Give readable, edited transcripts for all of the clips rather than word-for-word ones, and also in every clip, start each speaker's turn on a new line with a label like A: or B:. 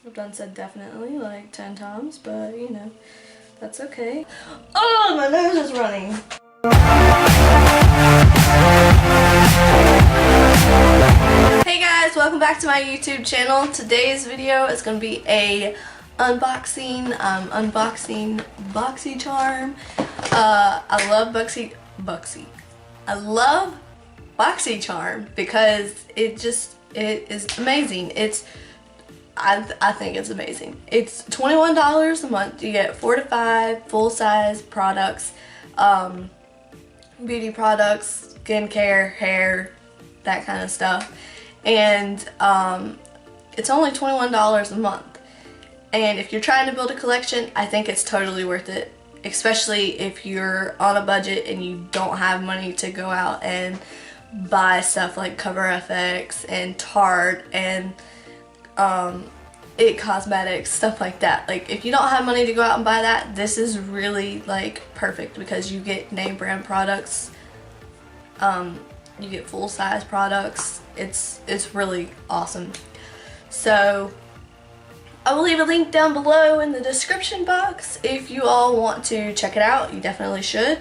A: I've done said definitely like 10 times, but you know, that's okay. Oh, my nose is running. Hey guys, welcome back to my YouTube channel. Today's video is going to be a unboxing BoxyCharm. I love BoxyCharm because it is amazing. I think it's amazing. It's $21 a month. You get 4 to 5 full-size products, beauty products, skincare, hair, that kind of stuff. And it's only $21 a month. And if you're trying to build a collection, I think it's totally worth it. Especially if you're on a budget and you don't have money to go out and buy stuff like Cover FX and Tarte and It Cosmetics, stuff like that. Like, if you don't have money to go out and buy that, this is really like perfect because you get name brand products, you get full-size products. It's really awesome. So I will leave a link down below in the description box if you all want to check it out. You definitely should.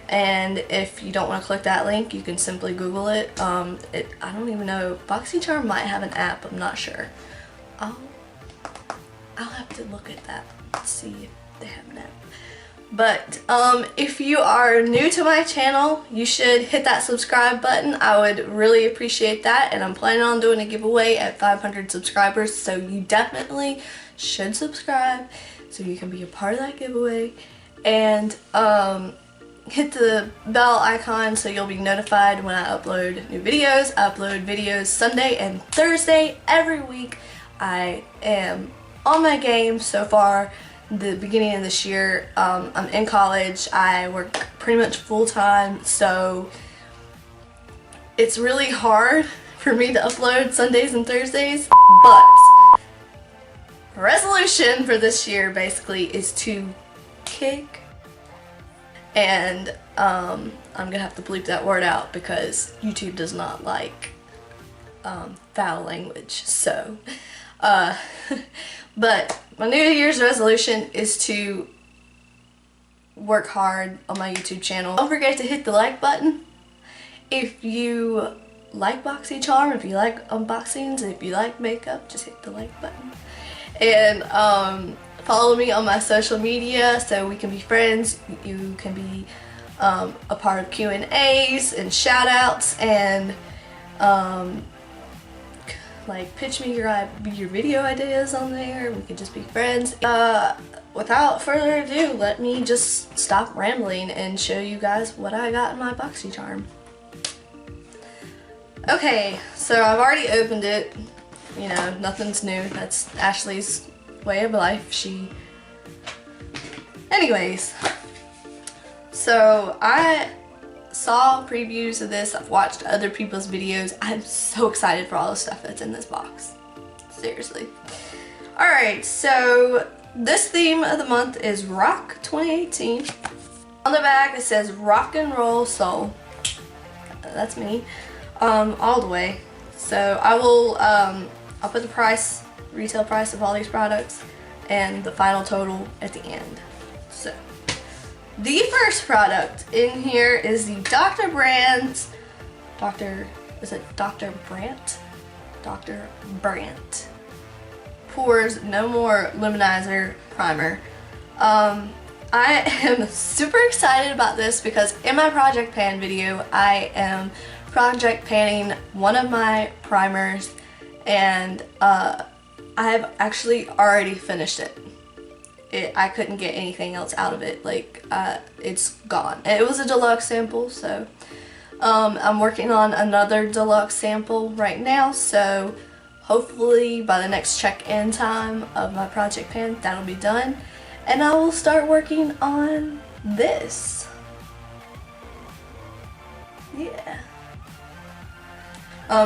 A: And if you don't want to click that link, you can simply Google it. I don't even know. BoxyCharm might have an app. I'm not sure. I'll have to look at that and see if they have an app. But if you are new to my channel, you should hit that subscribe button. I would really appreciate that, and I'm planning on doing a giveaway at 500 subscribers, so you definitely should subscribe so you can be a part of that giveaway. And hit the bell icon so you'll be notified when I upload new videos. I upload videos Sunday and Thursday every week. I am on my game so far. The beginning of this year, I'm in college. I work pretty much full-time, so it's really hard for me to upload Sundays and Thursdays, but resolution for this year basically is to kick, and I'm gonna have to bleep that word out because YouTube does not like foul language, so but my New Year's resolution is to work hard on my YouTube channel. Don't forget to hit the like button. If you like BoxyCharm, if you like unboxings, if you like makeup, just hit the like button. And follow me on my social media so we can be friends. You can be a part of Q&As and shout outs, and like pitch me your video ideas on there. We could just be friends. Without further ado, let me just stop rambling and show you guys what I got in my BoxyCharm. Okay, so I've already opened it. You know, nothing's new. That's Ashley's way of life. Anyways, so I saw previews of this. I've watched other people's videos. I'm so excited for all the stuff that's in this box. Seriously. Alright, so this theme of the month is Rock 2018. On the back it says Rock and Roll Soul. That's me. All the way. So I will I'll put the retail price of all these products and the final total at the end. So the first product in here is the Dr. Brandt Pores No More Luminizer Primer. I am super excited about this because in my project pan video, I am project panning one of my primers, and I have actually already finished it. I couldn't get anything else out of it. Like, it's gone. And it was a deluxe sample, so I'm working on another deluxe sample right now, so hopefully by the next check-in time of my project pan, that'll be done. And I will start working on this. Yeah.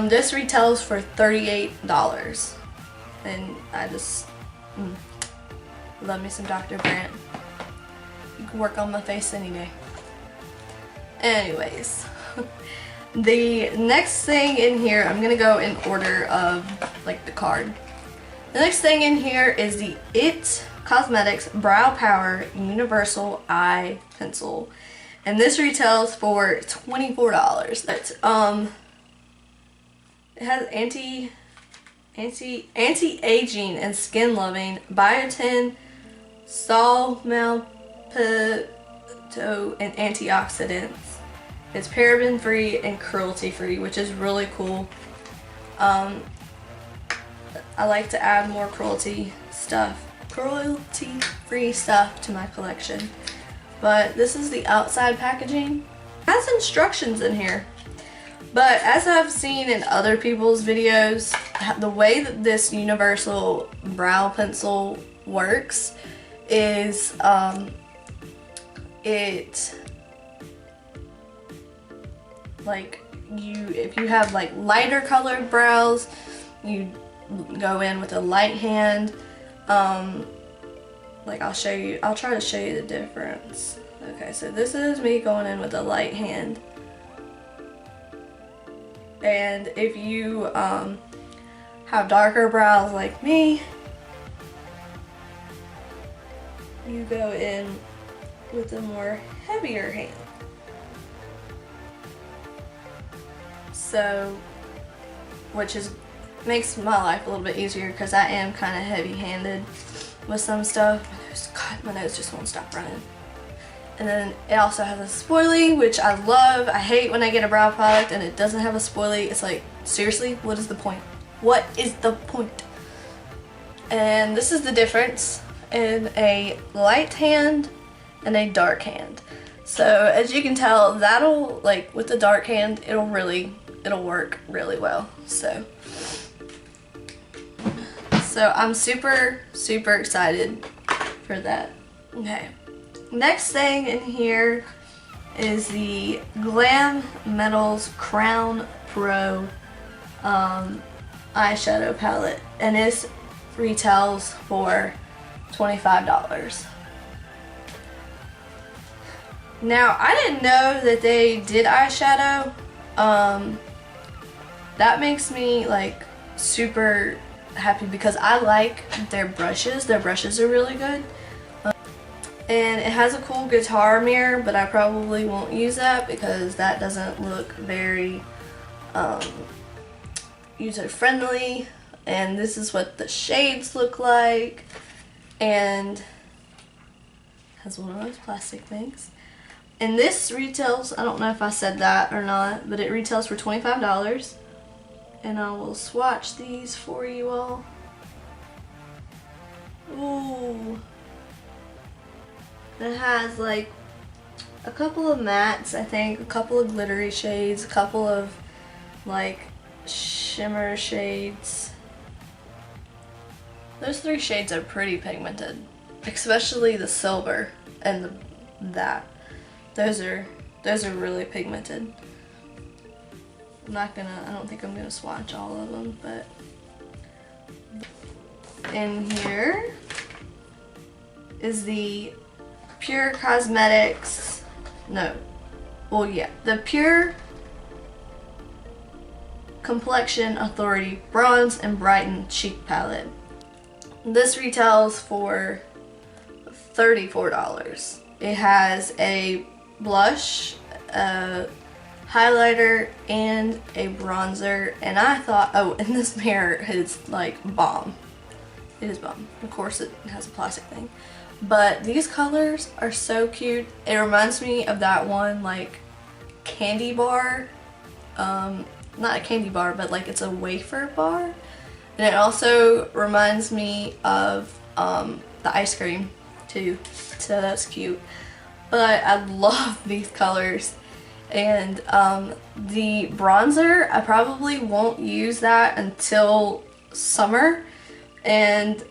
A: This retails for $38. And I just love me some Dr. Brandt. You can work on my face any day. Anyways, the next thing in here, I'm gonna go in order of like the card. The The next thing in here is the It Cosmetics Brow Power Universal Eye Pencil. And this retails for $24. That's, it has anti-aging and skin loving biotin, sol maltodextrin and antioxidants. It's paraben free and cruelty free, which is really cool. I like to add more cruelty free stuff to my collection. But this is the outside packaging. It has instructions in here. But as I've seen in other people's videos, the way that this universal brow pencil works is if you have like lighter colored brows, you go in with a light hand. Like I'll try to show you the difference. Okay, so this is me going in with a light hand. And if you have darker brows like me, you go in with a more heavier hand. So, which makes my life a little bit easier because I am kind of heavy-handed with some stuff. God, my nose just won't stop running. And then it also has a spoilie, which I love. I hate when I get a brow product and it doesn't have a spoilie. It's like, seriously, what is the point? What is the point? And this is the difference in a light hand and a dark hand. So as you can tell, that'll, like with the dark hand, it'll work really well. So I'm super excited for that. Okay. Next thing in here is the Glam Metals Crown Pro eyeshadow palette, and this retails for $25. Now, I didn't know that they did eyeshadow. That makes me like super happy because I like their brushes. Their brushes are really good. And it has a cool guitar mirror, but I probably won't use that because that doesn't look very user-friendly. And this is what the shades look like. And has one of those plastic things. And this retails, I don't know if I said that or not, but it retails for $25. And I will swatch these for you all. Ooh. It has like a couple of mattes, I think, a couple of glittery shades, a couple of like shimmer shades. Those three shades are pretty pigmented, especially the silver and that. Those are really pigmented. I don't think I'm gonna swatch all of them, but in here is the Pure Cosmetics, the Pure Complexion Authority Bronze and Brighten Cheek Palette. This retails for $34. It has a blush, a highlighter, and a bronzer, and I thought, oh, and this mirror is like bomb. It is bomb. Of course it has a plastic thing. But these colors are so cute. It reminds me of that one like candy bar. Not a candy bar, but like it's a wafer bar. And it also reminds me of the ice cream too. So that's cute. But I love these colors. And the bronzer, I probably won't use that until summer. And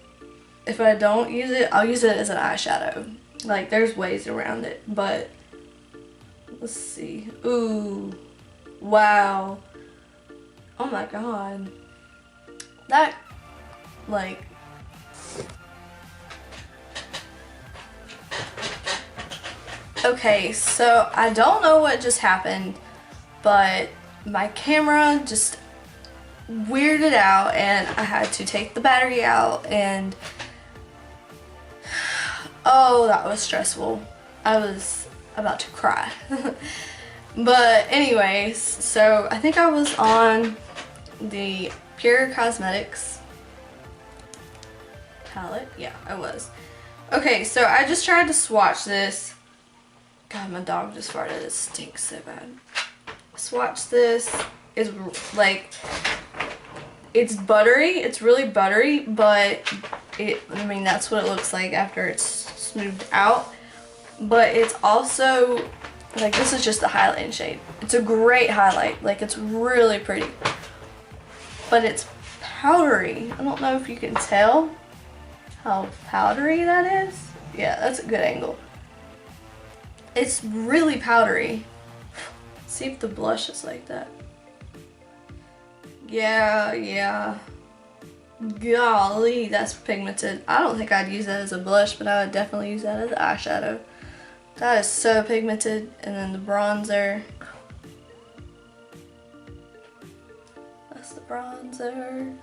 A: if I don't use it, I'll use it as an eyeshadow. Like, there's ways around it, but let's see. Ooh, wow. Oh my god. That, like, okay, so I don't know what just happened, but my camera just weirded out, and I had to take the battery out, and oh, that was stressful. I was about to cry. But anyways, so I think I was on the Pure Cosmetics palette. Yeah, I was. Okay, so I just tried to swatch this. God, my dog just farted. It stinks so bad. Swatch this. It's like, it's buttery. It's really buttery, but I mean, that's what it looks like after it's smoothed out. But it's also, like, this is just the highlighting shade. It's a great highlight. Like, it's really pretty. But it's powdery. I don't know if you can tell how powdery that is. Yeah, that's a good angle. It's really powdery. Let's see if the blush is like that. Yeah. Golly, that's pigmented. I don't think I'd use that as a blush, but I would definitely use that as eyeshadow. That is so pigmented. And then the bronzer. That's the bronzer.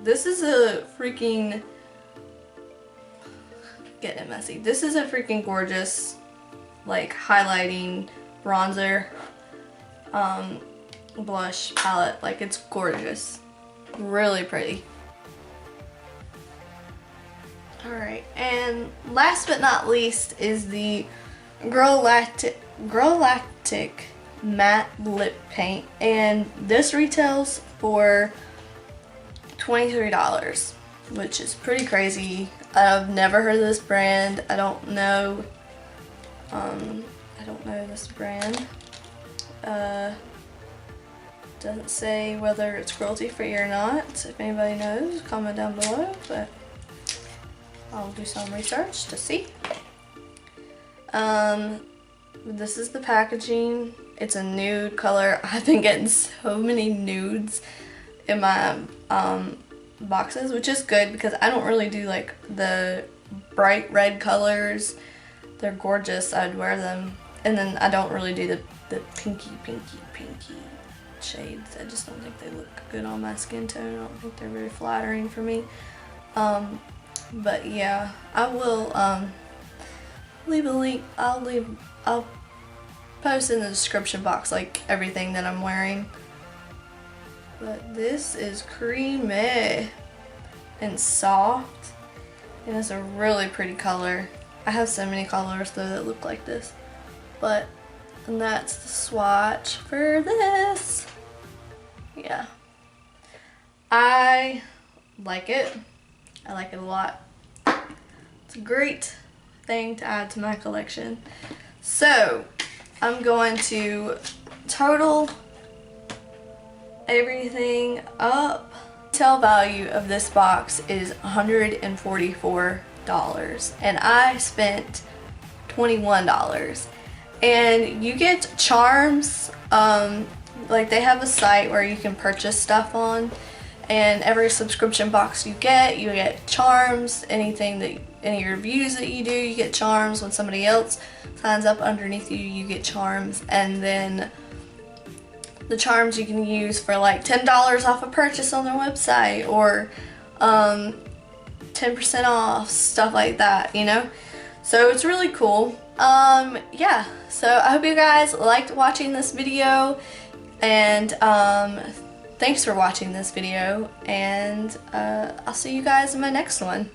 A: This is a freaking, getting it messy. This is a freaking gorgeous, like, highlighting bronzer, blush palette. Like, it's gorgeous. Really pretty. Alright, and last but not least is the Girl Lactic Matte Lip Paint, and this retails for $23, which is pretty crazy. I've never heard of this brand. I don't know this brand. Doesn't say whether it's cruelty free or not. If anybody knows, comment down below, but I'll do some research to see. This is the packaging. It's a nude color. I've been getting so many nudes in my boxes, which is good because I don't really do like the bright red colors. They're gorgeous. I'd wear them. And then I don't really do the pinky shades. I just don't think they look good on my skin tone. I don't think they're very flattering for me. But yeah, I will leave a link. I'll post in the description box like everything that I'm wearing. But this is creamy and soft, and it's a really pretty color. I have so many colors though that look like this. And that's the swatch for this. Yeah. I like it. I like it a lot. It's a great thing to add to my collection. So, I'm going to total everything up. Retail value of this box is $144, and I spent $21. And you get charms. Like, they have a site where you can purchase stuff on, and every subscription box you get charms. Any reviews that you do, you get charms. When somebody else signs up underneath you, you get charms. And then the charms you can use for like $10 off a purchase on their website, or 10% off, stuff like that, you know? So it's really cool. Yeah, so I hope you guys liked watching this video, and thanks for watching this video, and I'll see you guys in my next one.